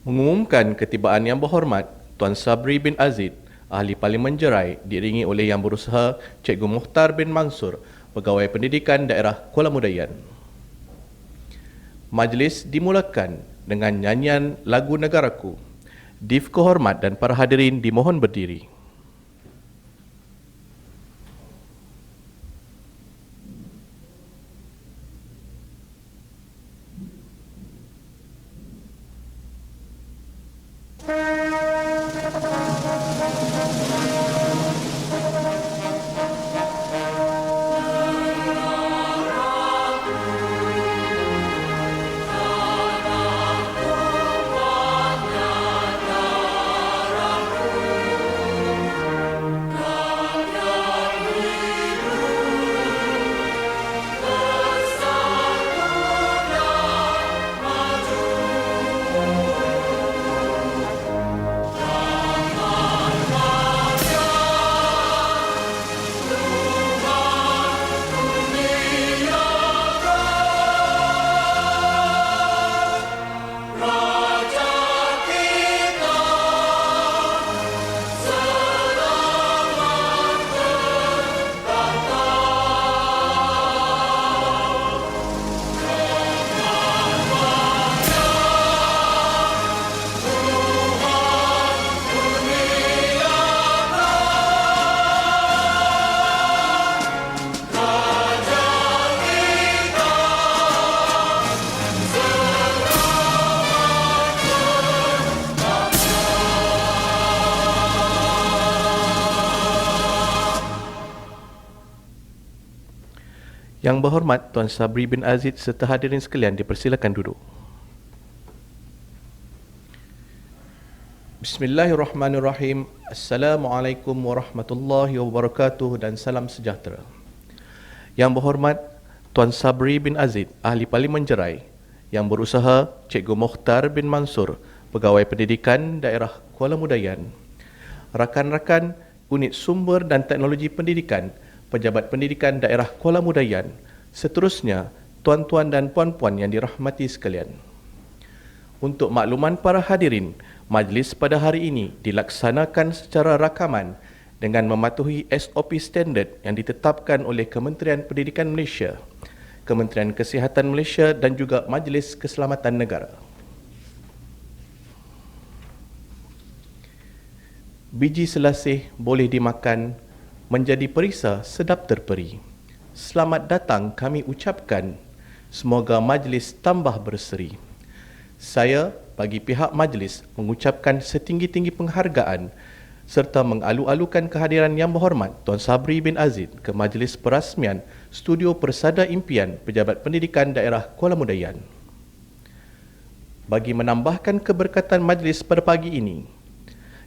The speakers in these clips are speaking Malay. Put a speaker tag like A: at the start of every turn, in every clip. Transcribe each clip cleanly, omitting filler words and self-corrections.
A: Mengumumkan ketibaan Yang Berhormat Tuan Sabri bin Azid, Ahli Parlimen Jerai, diiringi oleh Yang Berusaha Cikgu Mukhtar bin Mansur, Pegawai Pendidikan Daerah Kuala Mudayan. Majlis dimulakan dengan nyanyian lagu Negaraku. Div Kehormat dan para hadirin dimohon berdiri. Yang Berhormat Tuan Sabri bin Azid serta hadirin sekalian dipersilakan duduk. Bismillahirrahmanirrahim. Assalamualaikum warahmatullahi wabarakatuh dan salam sejahtera. Yang Berhormat Tuan Sabri bin Azid, Ahli Parlimen Jerai, Yang Berusaha Cikgu Mukhtar bin Mansur, Pegawai Pendidikan Daerah Kuala Mudayan, rakan-rakan Unit Sumber dan Teknologi Pendidikan, Pejabat Pendidikan Daerah Kuala Mudayan, seterusnya tuan-tuan dan puan-puan yang dirahmati sekalian. Untuk makluman para hadirin, majlis pada hari ini dilaksanakan secara rakaman dengan mematuhi SOP standard yang ditetapkan oleh Kementerian Pendidikan Malaysia, Kementerian Kesihatan Malaysia dan juga Majlis Keselamatan Negara. Biji selasih boleh dimakan, menjadi perisa sedap terperi. Selamat datang kami ucapkan, semoga majlis tambah berseri. Saya bagi pihak majlis mengucapkan setinggi-tinggi penghargaan serta mengalu-alukan kehadiran Yang Berhormat Tuan Sabri bin Azid ke majlis perasmian Studio Persada Impian Pejabat Pendidikan Daerah Kuala Mudayan. Bagi menambahkan keberkatan majlis pada pagi ini,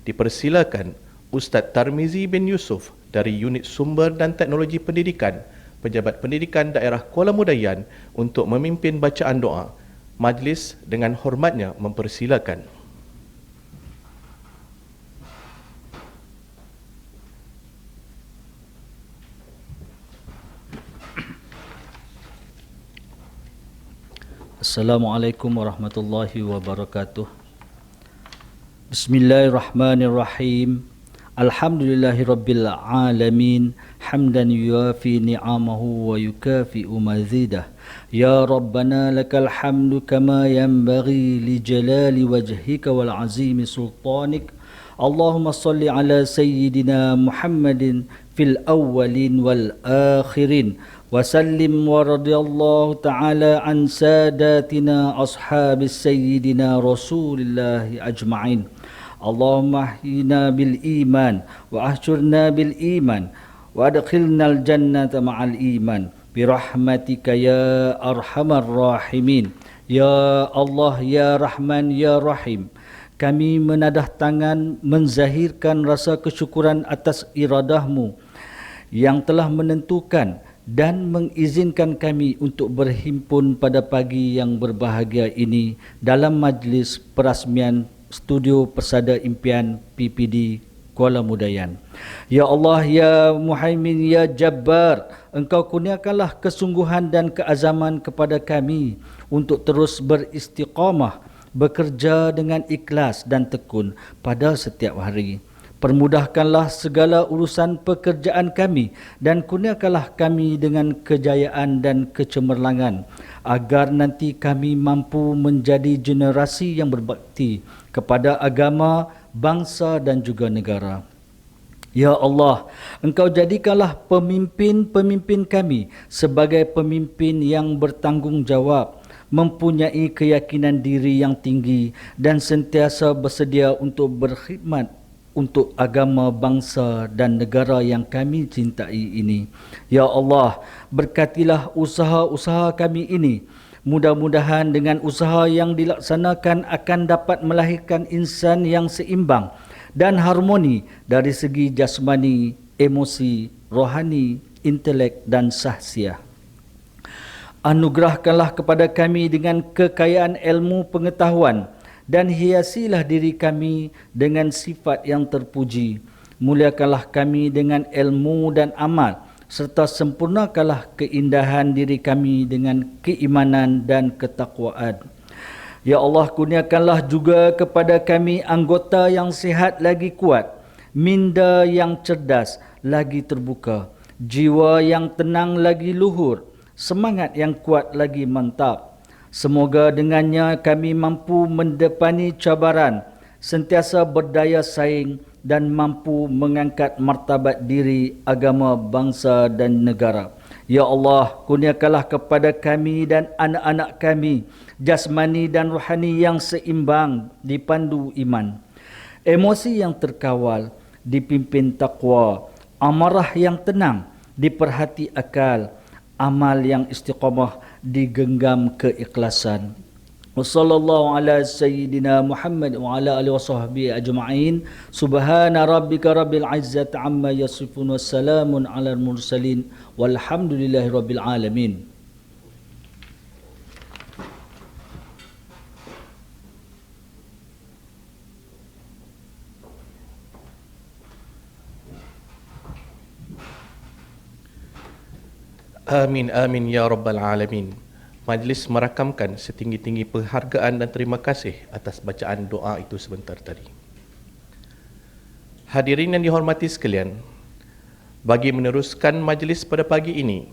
A: dipersilakan Ustaz Tarmizi bin Yusof dari Unit Sumber dan Teknologi Pendidikan, Pejabat Pendidikan Daerah Kuala Mudayan untuk memimpin bacaan doa. Majlis dengan hormatnya mempersilakan.
B: Assalamualaikum warahmatullahi wabarakatuh. Bismillahirrahmanirrahim. Alhamdulillahi rabbil alamin. Hamdan yuafi ni'amahu wa yukafi'u mazidah. Ya Rabbana lakal hamdu kama yanbaghi li jalali wajhika wal azimi sultanik. Allahumma salli ala sayyidina Muhammadin fil awwalin wal akhirin. وسلم ورضي الله تعالى عن ساداتنا أصحاب سيدنا رسول الله أجمعين. اللهم احينا بالإيمان وأحشرنا بالإيمان وأدخلنا الجنة مع الإيمان برحمتك يا أرحم الراحمين. Ya Allah, Ya Rahman, Ya Rahim, kami menadah tangan menzahirkan rasa kesyukuran atas iradahmu yang telah menentukan dan mengizinkan kami untuk berhimpun pada pagi yang berbahagia ini dalam majlis perasmian Studio Persada Impian PPD Kuala Mudayan. Ya Allah, Ya Muhaimin, Ya Jabbar, Engkau kurniakanlah kesungguhan dan keazaman kepada kami untuk terus beristiqamah bekerja dengan ikhlas dan tekun pada setiap hari. Permudahkanlah segala urusan pekerjaan kami dan kurniakanlah kami dengan kejayaan dan kecemerlangan agar nanti kami mampu menjadi generasi yang berbakti kepada agama, bangsa dan juga negara. Ya Allah, Engkau jadikanlah pemimpin-pemimpin kami sebagai pemimpin yang bertanggungjawab, mempunyai keyakinan diri yang tinggi dan sentiasa bersedia untuk berkhidmat untuk agama, bangsa dan negara yang kami cintai ini. Ya Allah, berkatilah usaha-usaha kami ini. Mudah-mudahan dengan usaha yang dilaksanakan akan dapat melahirkan insan yang seimbang dan harmoni dari segi jasmani, emosi, rohani, intelek dan sahsiah. Anugerahkanlah kepada kami dengan kekayaan ilmu pengetahuan dan hiasilah diri kami dengan sifat yang terpuji. Muliakanlah kami dengan ilmu dan amal, serta sempurnakanlah keindahan diri kami dengan keimanan dan ketakwaan. Ya Allah, kurniakanlah juga kepada kami anggota yang sihat lagi kuat, minda yang cerdas lagi terbuka, jiwa yang tenang lagi luhur, semangat yang kuat lagi mantap. Semoga dengannya kami mampu mendepani cabaran, sentiasa berdaya saing dan mampu mengangkat martabat diri, agama, bangsa dan negara. Ya Allah, kurniakanlah kepada kami dan anak-anak kami jasmani dan rohani yang seimbang dipandu iman, emosi yang terkawal dipimpin takwa, amarah yang tenang diperhati akal, amal yang istiqamah digenggam keikhlasan. Wassallallahu ala sayyidina Muhammad wa ala alihi wasahbihi ajma'in. Subhana rabbika rabbil izzati amma yasifun wassalamun ala mursalin walhamdulillahi rabbil alamin.
A: Amin, amin ya rabbal alamin. Majlis merakamkan setinggi-tinggi penghargaan dan terima kasih atas bacaan doa itu sebentar tadi. Hadirin yang dihormati sekalian, bagi meneruskan majlis pada pagi ini,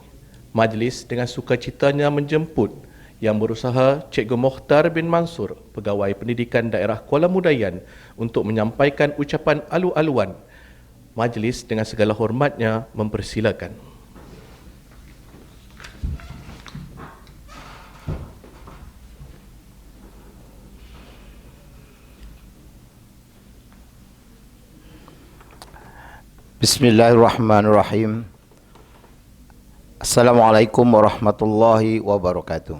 A: majlis dengan sukacitanya menjemput Yang Berusaha Cikgu Mokhtar bin Mansur, Pegawai Pendidikan Daerah Kuala Mudayan, untuk menyampaikan ucapan alu-aluan. Majlis dengan segala hormatnya mempersilakan.
C: Bismillahirrahmanirrahim. Assalamualaikum warahmatullahi wabarakatuh.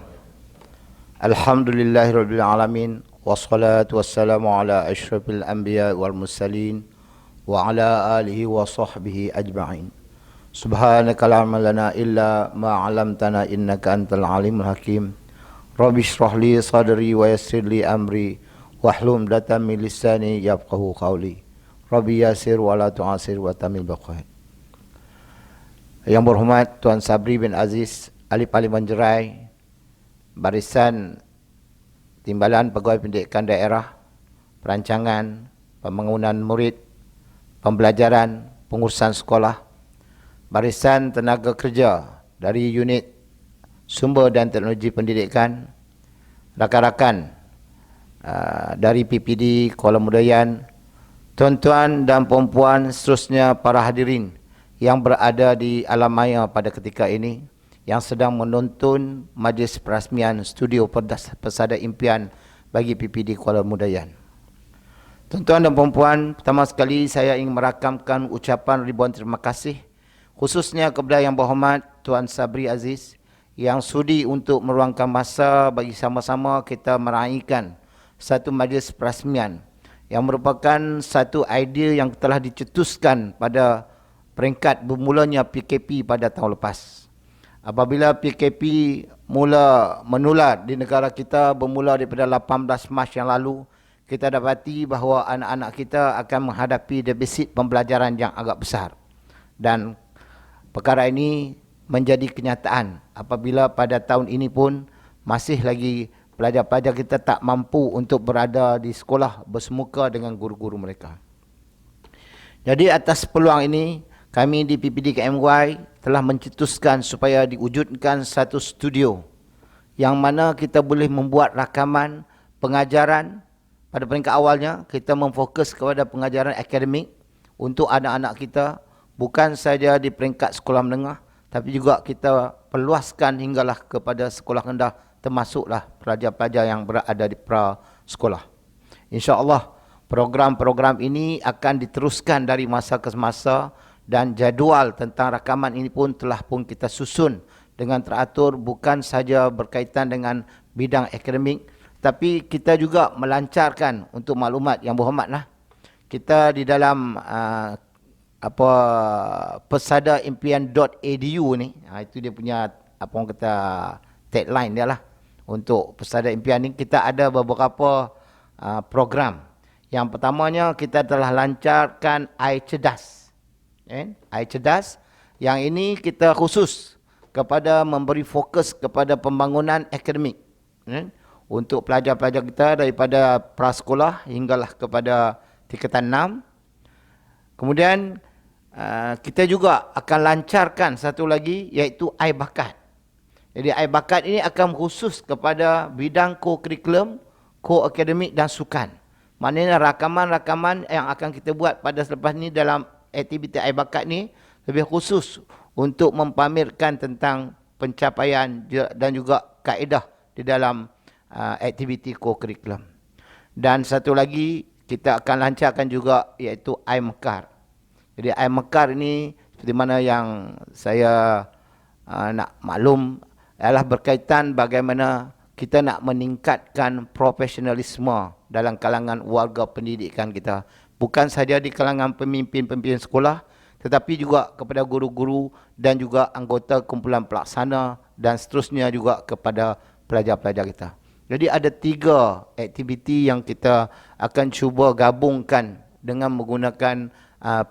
C: Alhamdulillahirabbil alamin, wassalatu wassalamu ala asyrafil anbiya wal mursalin wa ala alihi wa sahbihi ajma'in. Subhanaka la ilma lana illa ma 'allamtana innaka antal alimul hakim. Rabbi shrah li sadri wa yassir li amri wahlul 'uqdatam min lisani yafqahu qawli. Rabbi yasir wa la tu'asir wa tamil baqaid. Yang berhormat Tuan Sabri bin Aziz, Ahli Parlimen Jerai, Barisan Timbalan Pegawai Pendidikan Daerah, Perancangan, Pembangunan Murid, Pembelajaran, Pengurusan Sekolah, Barisan Tenaga Kerja dari Unit Sumber dan Teknologi Pendidikan, rakan-rakan dari PPD Kuala Mudayan, tuan-tuan dan puan-puan, seterusnya para hadirin yang berada di alam maya pada ketika ini, yang sedang menonton majlis perasmian studio Persada Impian bagi PPD Kuala Mudayan. Tuan-tuan dan puan-puan, pertama sekali saya ingin merakamkan ucapan ribuan terima kasih khususnya kepada Yang Berhormat Tuan Sabri Aziz yang sudi untuk meluangkan masa bagi sama-sama kita meraihkan satu majlis perasmian yang merupakan satu idea yang telah dicetuskan pada peringkat bermulanya PKP pada tahun lepas. Apabila PKP mula menular di negara kita bermula daripada 18 Mac yang lalu, kita dapati bahawa anak-anak kita akan menghadapi defisit pembelajaran yang agak besar. Dan perkara ini menjadi kenyataan apabila pada tahun ini pun masih lagi pelajar-pelajar kita tak mampu untuk berada di sekolah bersemuka dengan guru-guru mereka. Jadi atas peluang ini, kami di PPD KMY telah mencetuskan supaya diwujudkan satu studio yang mana kita boleh membuat rakaman pengajaran. Pada peringkat awalnya, kita memfokus kepada pengajaran akademik untuk anak-anak kita, bukan saja di peringkat sekolah menengah, tapi juga kita perluaskan hinggalah kepada sekolah rendah, termasuklah pelajar-pelajar yang berada di pra-sekolah. InsyaAllah, program-program ini akan diteruskan dari masa ke masa dan jadual tentang rakaman ini pun telah pun kita susun dengan teratur, bukan saja berkaitan dengan bidang akademik, tapi kita juga melancarkan untuk maklumat yang berhormatlah. Kita di dalam pesadaimpian.edu ni, itu dia punya apa orang kata tagline dia lah. Untuk pesada impian ni kita ada beberapa program. Yang pertamanya kita telah lancarkan Air Cerdas. Air Cerdas yang ini kita khusus kepada memberi fokus kepada pembangunan akademik. Untuk pelajar-pelajar kita daripada prasekolah hinggalah kepada tingkatan 6. Kemudian kita juga akan lancarkan satu lagi, iaitu Air Bakat. Jadi Air Bakat ini akan khusus kepada bidang co-curriculum, co-akademik dan sukan. Maknanya rakaman-rakaman yang akan kita buat pada selepas ini dalam aktiviti Air Bakat ni lebih khusus untuk mempamerkan tentang pencapaian dan juga kaedah di dalam aktiviti co-curriculum. Dan satu lagi kita akan lancarkan juga, iaitu Air Mekar. Jadi Air Mekar ini seperti mana yang saya nak maklum adalah berkaitan bagaimana kita nak meningkatkan profesionalisme dalam kalangan warga pendidikan kita. Bukan saja di kalangan pemimpin-pemimpin sekolah, tetapi juga kepada guru-guru dan juga anggota kumpulan pelaksana dan seterusnya juga kepada pelajar-pelajar kita. Jadi ada 3 aktiviti yang kita akan cuba gabungkan dengan menggunakan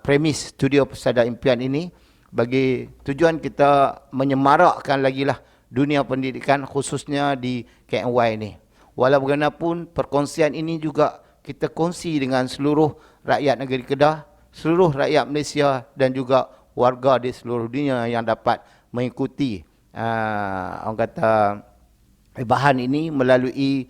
C: premis studio Pesada Impian ini, bagi tujuan kita menyemarakkan lagi lah dunia pendidikan khususnya di KMY ini. Walau bagaimanapun perkongsian ini juga kita kongsi dengan seluruh rakyat negeri Kedah, seluruh rakyat Malaysia dan juga warga di seluruh dunia yang dapat mengikuti orang kata bahan ini melalui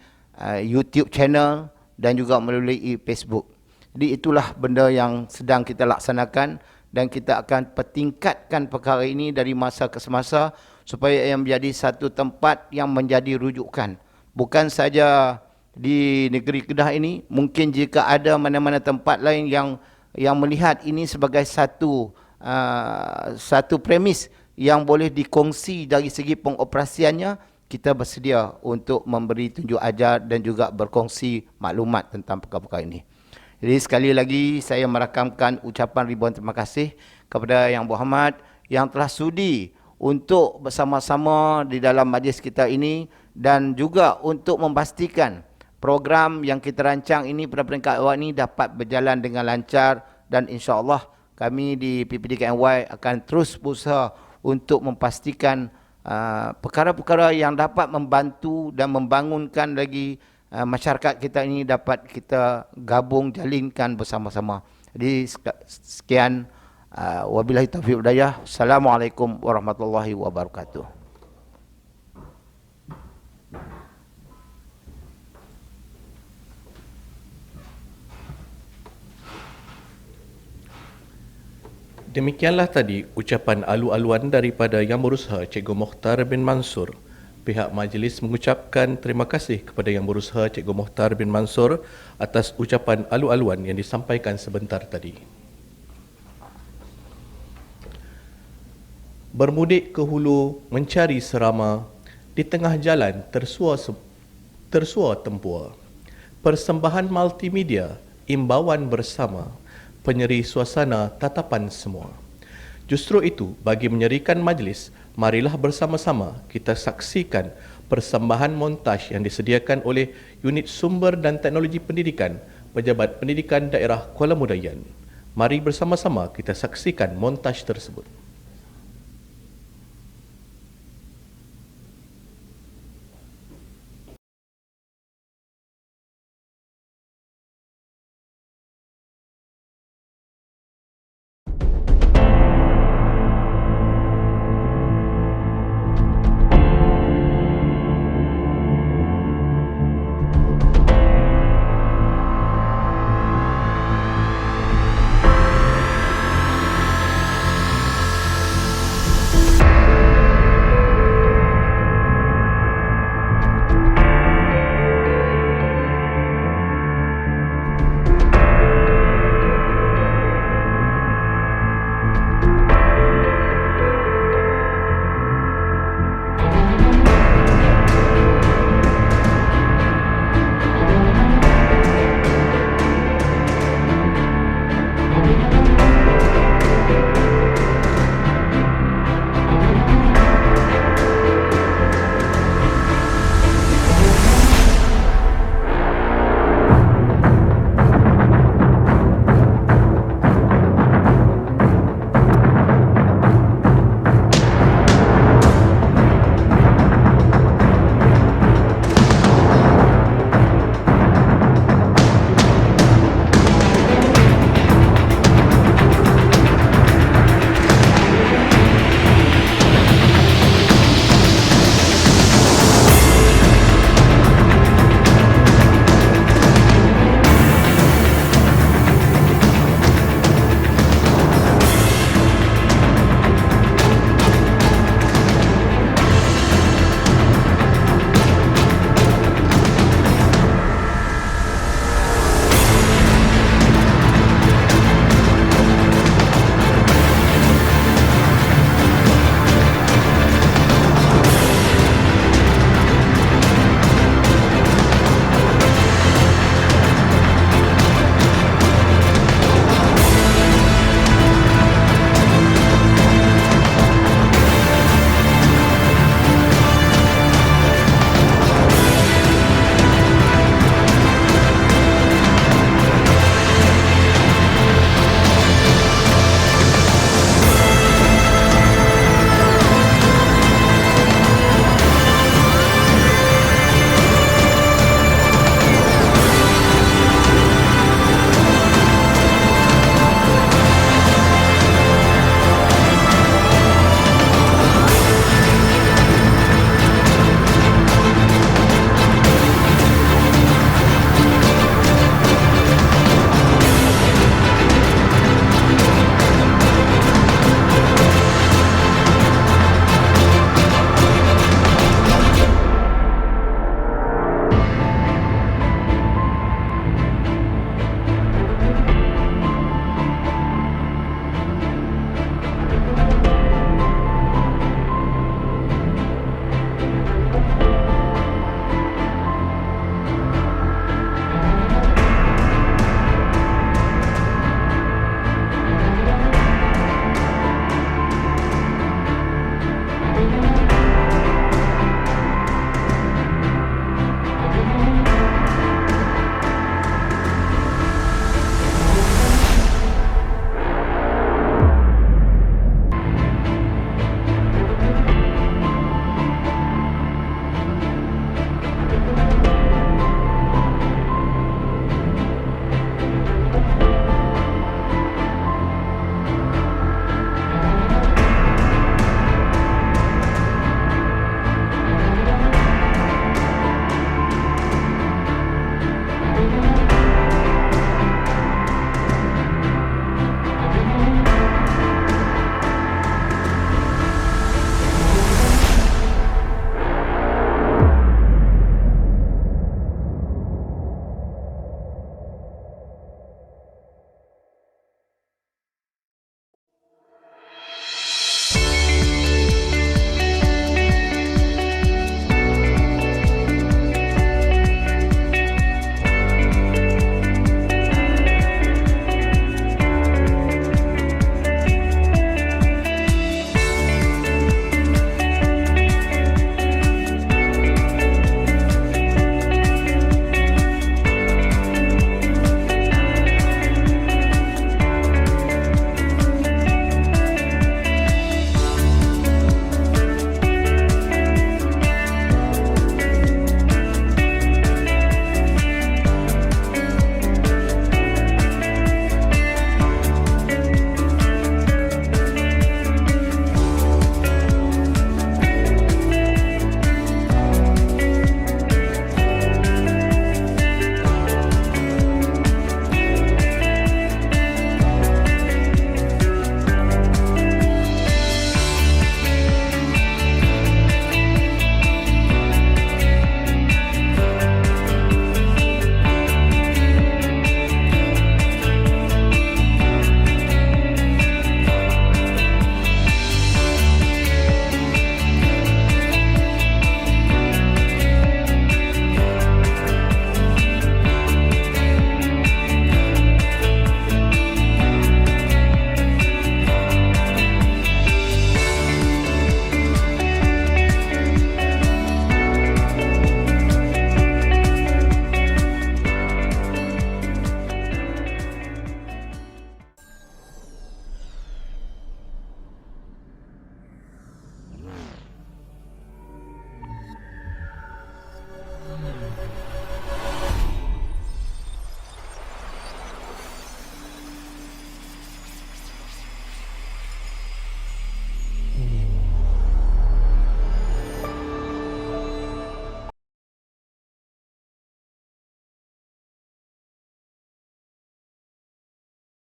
C: YouTube channel dan juga melalui Facebook. Jadi itulah benda yang sedang kita laksanakan dan kita akan pertingkatkan perkara ini dari masa ke semasa supaya ia menjadi satu tempat yang menjadi rujukan. Bukan saja di negeri Kedah ini, mungkin jika ada mana-mana tempat lain yang melihat ini sebagai satu premis yang boleh dikongsi dari segi pengoperasiannya, kita bersedia untuk memberi tunjuk ajar dan juga berkongsi maklumat tentang perkara-perkara ini. Jadi sekali lagi saya merakamkan ucapan ribuan terima kasih kepada Yang Berhormat yang telah sudi untuk bersama-sama di dalam majlis kita ini dan juga untuk memastikan program yang kita rancang ini pada peringkat awal ini dapat berjalan dengan lancar, dan insya-Allah kami di PPD KMY akan terus berusaha untuk memastikan perkara-perkara yang dapat membantu dan membangunkan lagi masyarakat kita ini dapat kita gabung jalinkan bersama-sama. Jadi sekian, wabillahi taufiq wal hidayah. Assalamualaikum warahmatullahi wabarakatuh.
A: Demikianlah tadi ucapan alu-aluan daripada Yang Berusaha Cikgu Mokhtar bin Mansur. Pihak majlis mengucapkan terima kasih kepada Yang Berusaha Cikgu Mokhtar bin Mansur atas ucapan alu-aluan yang disampaikan sebentar tadi. Bermudik ke hulu mencari serama, di tengah jalan tersua tempua. Persembahan multimedia, imbauan bersama, penyeri suasana tatapan semua. Justru itu, bagi menyerikan majlis, marilah bersama-sama kita saksikan persembahan montaj yang disediakan oleh Unit Sumber dan Teknologi Pendidikan Pejabat Pendidikan Daerah Kuala Mudayan. Mari bersama-sama kita saksikan montaj tersebut.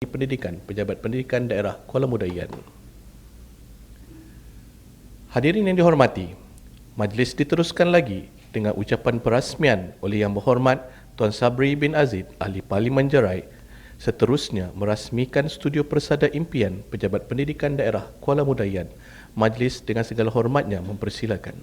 A: Pendidikan Pejabat Pendidikan Daerah Kuala Mudayan. Hadirin yang dihormati, majlis diteruskan lagi dengan ucapan perasmian oleh Yang Berhormat Tuan Sabri bin Aziz, Ahli Parlimen Jerai, seterusnya merasmikan Studio Persada Impian Pejabat Pendidikan Daerah Kuala Mudayan. Majlis dengan segala hormatnya mempersilakan.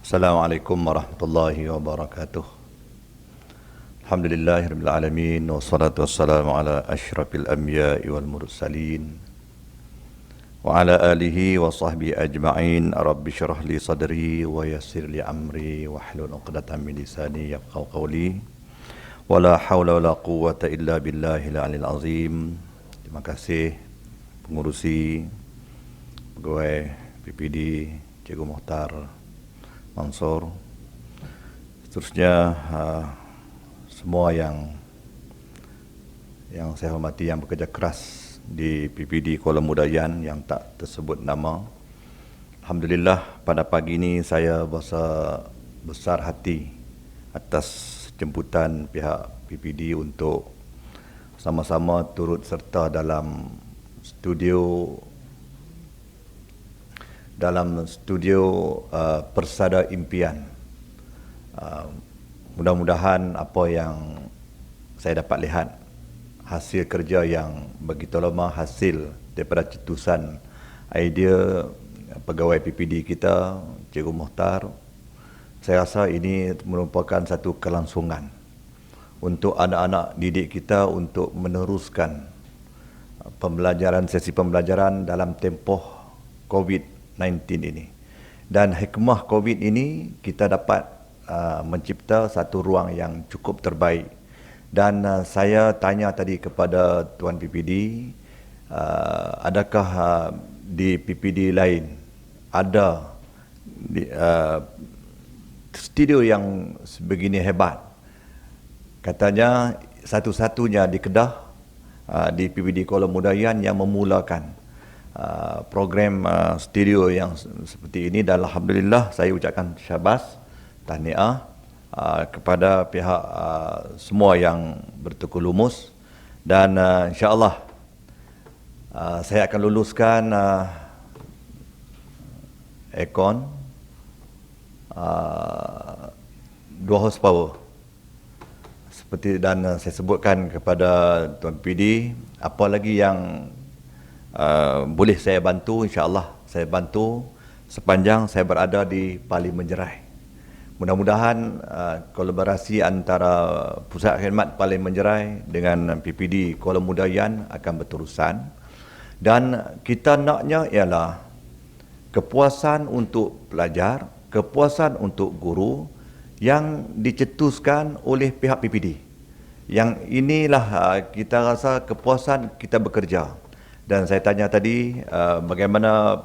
D: Assalamualaikum warahmatullahi wabarakatuh. Alhamdulillahirabbil alamin wassalatu wassalamu ala asyrafil anbiya'i wal mursalin wa ala alihi wa sahbihi ajma'in. Rabbi shrah li sadri wa yassir li amri wahlul 'uqdatam min lisani yafqahu qawli. Wala haula wala quwwata illa billahil aliyil azim. Terima kasih pengurusi, pegawai PPD, Cikgu Muhtar Mansur, seterusnya semua yang saya hormati yang bekerja keras di PPD Kuala Mudayan yang tak tersebut nama. Alhamdulillah pada pagi ini saya berasa besar hati atas jemputan pihak PPD untuk sama-sama turut serta dalam studio Persada Impian. Mudah-mudahan apa yang saya dapat lihat, hasil kerja yang begitu lama, hasil daripada cetusan idea pegawai PPD kita, Cikgu Muhtar, saya rasa ini merupakan satu kelangsungan untuk anak-anak didik kita untuk meneruskan sesi pembelajaran dalam tempoh COVID-19 ini. Dan hikmah COVID ini kita dapat mencipta satu ruang yang cukup terbaik. Dan saya tanya tadi kepada Tuan PPD, adakah di PPD lain ada studio yang sebegini hebat? Katanya satu-satunya di Kedah, di PPD Kuala Mudayan yang memulakan program studio yang seperti ini. Dan alhamdulillah saya ucapkan syabas, tahniah kepada pihak semua yang bertukar lumus. Dan insya-Allah saya akan luluskan aircon 2 horsepower seperti, dan saya sebutkan kepada Tuan PD apa lagi yang boleh saya bantu. InsyaAllah saya bantu sepanjang saya berada di Parlimen Jerai. Mudah-mudahan kolaborasi antara Pusat Khidmat Parlimen Jerai dengan PPD Kuala Mudayan akan berterusan. Dan kita naknya ialah kepuasan untuk pelajar, kepuasan untuk guru yang dicetuskan oleh pihak PPD. Yang inilah kita rasa kepuasan kita bekerja. Dan saya tanya tadi bagaimana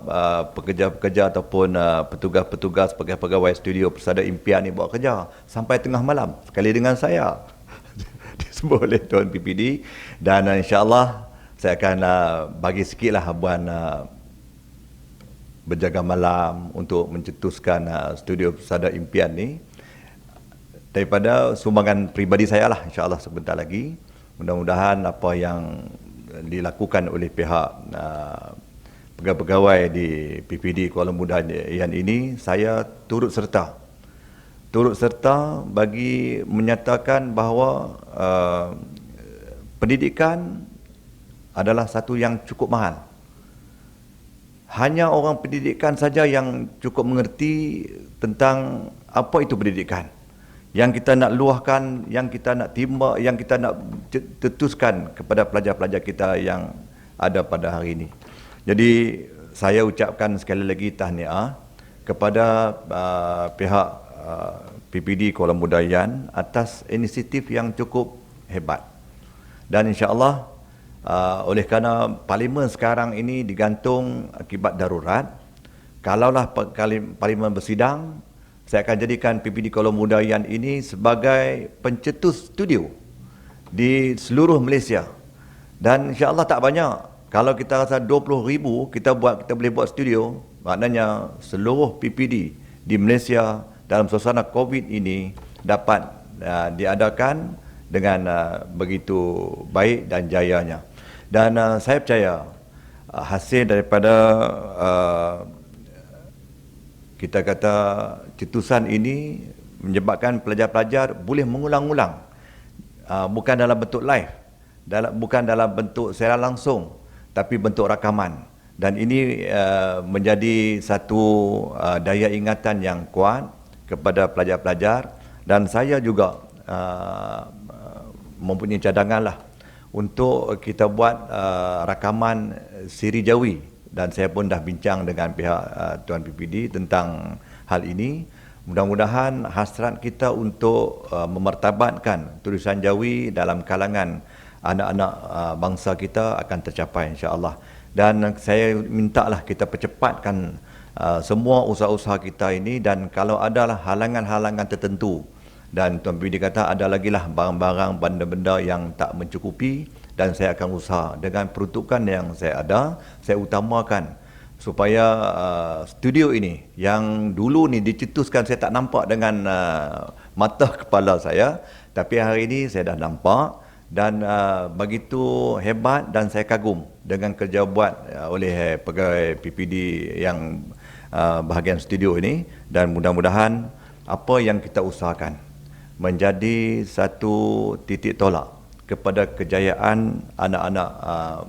D: pekerja-pekerja ataupun petugas-petugas, pegawai studio Persada Impian ni buat kerja sampai tengah malam sekali dengan saya disebut oleh Tuan PPD. Dan insya-Allah saya akan bagi sikitlah habuan berjaga malam untuk mencetuskan studio Persada Impian ni daripada sumbangan peribadi saya lah, insya-Allah sebentar lagi. Mudah-mudahan apa yang dilakukan oleh pihak pegawai-pegawai di PPD Kuala Mudayan ini, saya turut serta bagi menyatakan bahawa pendidikan adalah satu yang cukup mahal. Hanya orang pendidikan saja yang cukup mengerti tentang apa itu pendidikan. Yang kita nak luahkan, yang kita nak timba, yang kita nak tetuskan kepada pelajar-pelajar kita yang ada pada hari ini. Jadi saya ucapkan sekali lagi tahniah kepada pihak PPD Kuala Mudayan atas inisiatif yang cukup hebat. Dan insya-Allah oleh kerana parlimen sekarang ini digantung akibat darurat, kalaulah parlimen bersidang, saya akan jadikan PPD Kuala Mudayan ini sebagai pencetus studio di seluruh Malaysia. Dan insya-Allah tak banyak. Kalau kita rasa 20,000 kita boleh buat studio, maknanya seluruh PPD di Malaysia dalam suasana COVID ini dapat diadakan dengan begitu baik dan jayanya. Dan saya percaya hasil daripada kita kata cetusan ini menyebabkan pelajar-pelajar boleh mengulang-ulang, bukan dalam bentuk live, bukan dalam bentuk secara langsung, tapi bentuk rakaman. Dan ini menjadi satu daya ingatan yang kuat kepada pelajar-pelajar. Dan saya juga mempunyai cadangan lah untuk kita buat rakaman siri Jawi. Dan saya pun dah bincang dengan pihak Tuan PPD tentang hal ini. Mudah-mudahan hasrat kita untuk memartabatkan tulisan Jawi dalam kalangan anak-anak bangsa kita akan tercapai insya-Allah. Dan saya mintalah kita percepatkan semua usaha-usaha kita ini, dan kalau adalah halangan-halangan tertentu dan Tuan PPD kata ada lagi lah barang-barang, benda-benda yang tak mencukupi, dan saya akan usaha dengan peruntukan yang saya ada, saya utamakan supaya studio ini yang dulu ni dicetuskan saya tak nampak dengan mata kepala saya, tapi hari ini saya dah nampak. Dan begitu hebat, dan saya kagum dengan kerja buat oleh pegawai PPD yang bahagian studio ini. Dan mudah-mudahan apa yang kita usahakan menjadi satu titik tolak kepada kejayaan anak-anak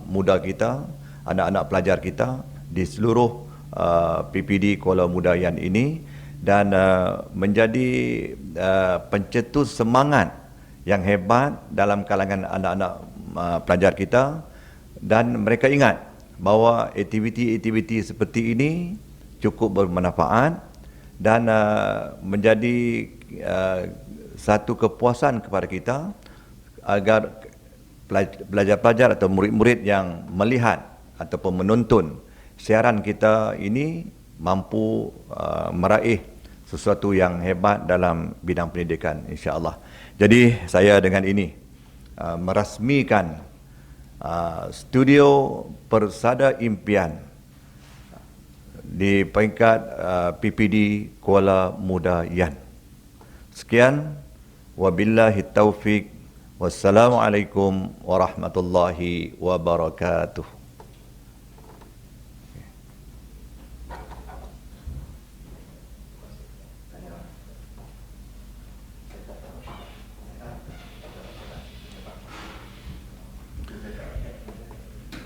D: muda kita, anak-anak pelajar kita di seluruh PPD Kuala Mudayan ini, dan menjadi pencetus semangat yang hebat dalam kalangan anak-anak pelajar kita. Dan mereka ingat bahawa aktiviti-aktiviti seperti ini cukup bermanfaat dan menjadi satu kepuasan kepada kita agar pelajar-pelajar atau murid-murid yang melihat ataupun menonton siaran kita ini mampu meraih sesuatu yang hebat dalam bidang pendidikan insya-Allah. Jadi saya dengan ini merasmikan studio Persada Impian di peringkat PPD Kuala Mudayan. Sekian, wabillahi taufik, wassalamualaikum warahmatullahi wabarakatuh.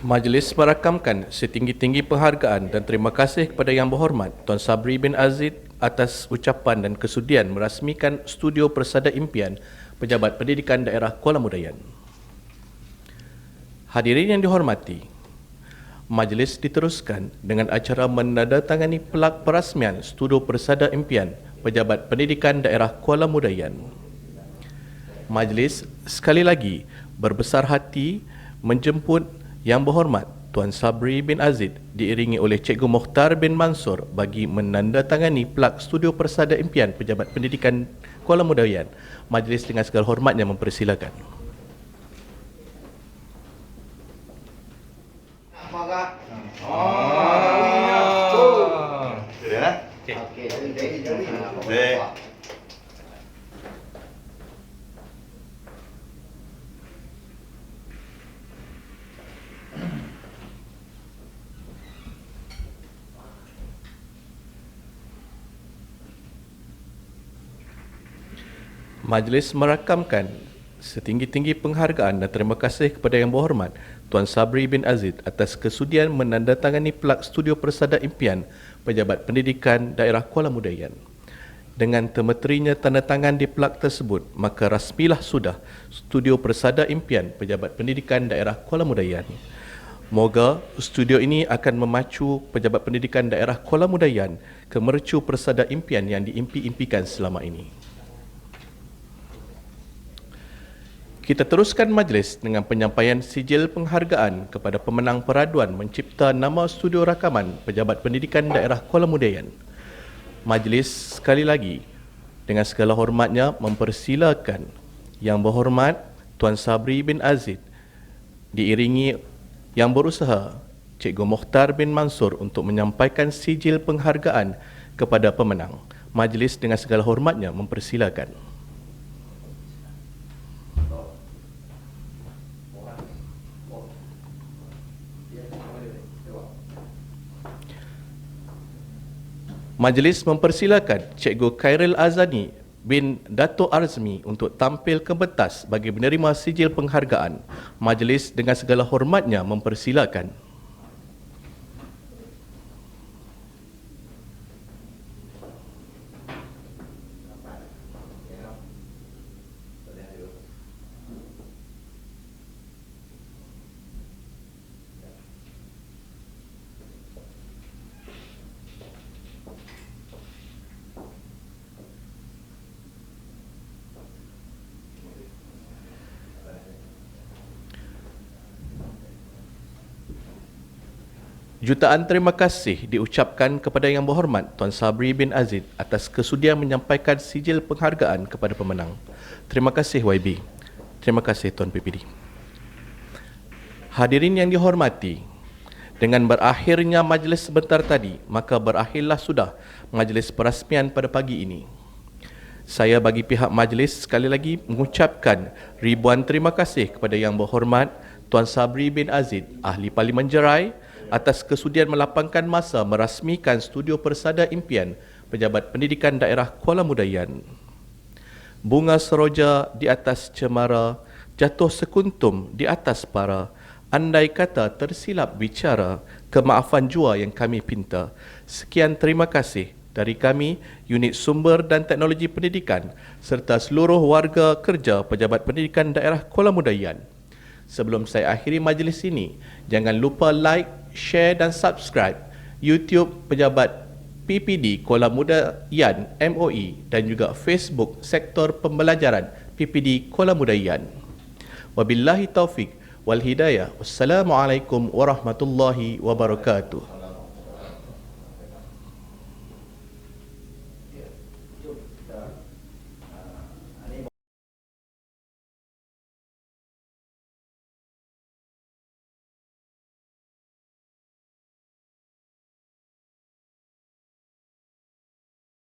A: Majlis merakamkan setinggi-tinggi penghargaan dan terima kasih kepada Yang Berhormat Tuan Sabri bin Aziz atas ucapan dan kesudian merasmikan Studio Persada Impian Pejabat Pendidikan Daerah Kuala Mudayan. Hadirin yang dihormati, majlis diteruskan dengan acara menandatangani pelak perasmian Studio Persada Impian Pejabat Pendidikan Daerah Kuala Mudayan. Majlis sekali lagi berbesar hati menjemput Yang Berhormat Tuan Sabri bin Aziz diiringi oleh Cikgu Mokhtar bin Mansur bagi menandatangani plak Studio Persada Impian Pejabat Pendidikan Kuala Mudayan. Majlis dengan segala hormatnya mempersilakan. Majlis merakamkan setinggi-tinggi penghargaan dan terima kasih kepada Yang Berhormat Tuan Sabri bin Aziz atas kesudian menandatangani plak Studio Persada Impian Pejabat Pendidikan Daerah Kuala Mudayan. Dengan termeterinya tanda tangan di plak tersebut, maka rasmilah sudah Studio Persada Impian Pejabat Pendidikan Daerah Kuala Mudayan. Moga studio ini akan memacu pejabat pendidikan daerah Kuala Mudayan ke mercu persada impian yang diimpi-impikan selama ini. Kita teruskan majlis dengan penyampaian sijil penghargaan kepada pemenang peraduan mencipta nama studio rakaman Pejabat Pendidikan Daerah Kuala Mudayan. Majlis sekali lagi dengan segala hormatnya mempersilakan Yang Berhormat Tuan Sabri bin Aziz diiringi Yang Berusaha Cikgu Mokhtar bin Mansur untuk menyampaikan sijil penghargaan kepada pemenang. Majlis dengan segala hormatnya mempersilakan. Majlis mempersilakan Cikgu Khairil Azani bin Dato' Arzmi untuk tampil ke pentas bagi menerima sijil penghargaan. Majlis dengan segala hormatnya mempersilakan. Jutaan terima kasih diucapkan kepada Yang Berhormat Tuan Sabri bin Aziz atas kesudian menyampaikan sijil penghargaan kepada pemenang. Terima kasih YB. Terima kasih Tuan PPD. Hadirin yang dihormati, dengan berakhirnya majlis sebentar tadi, maka berakhirlah sudah majlis perasmian pada pagi ini. Saya bagi pihak majlis sekali lagi mengucapkan ribuan terima kasih kepada Yang Berhormat Tuan Sabri bin Aziz, Ahli Parlimen Jerai, atas kesudian melapangkan masa merasmikan Studio Persada Impian Pejabat Pendidikan Daerah Kuala Mudayan. Bunga seroja di atas cemara, jatuh sekuntum di atas para, andai kata tersilap bicara, kemaafan jua yang kami pinta. Sekian terima kasih dari kami, Unit Sumber dan Teknologi Pendidikan serta seluruh warga kerja Pejabat Pendidikan Daerah Kuala Mudayan. Sebelum saya akhiri majlis ini, jangan lupa like, share dan subscribe YouTube Pejabat PPD Kuala Mudayan MOE dan juga Facebook Sektor Pembelajaran PPD Kuala Mudayan. Wabillahi taufik wal hidayah. Wassalamualaikum warahmatullahi wabarakatuh.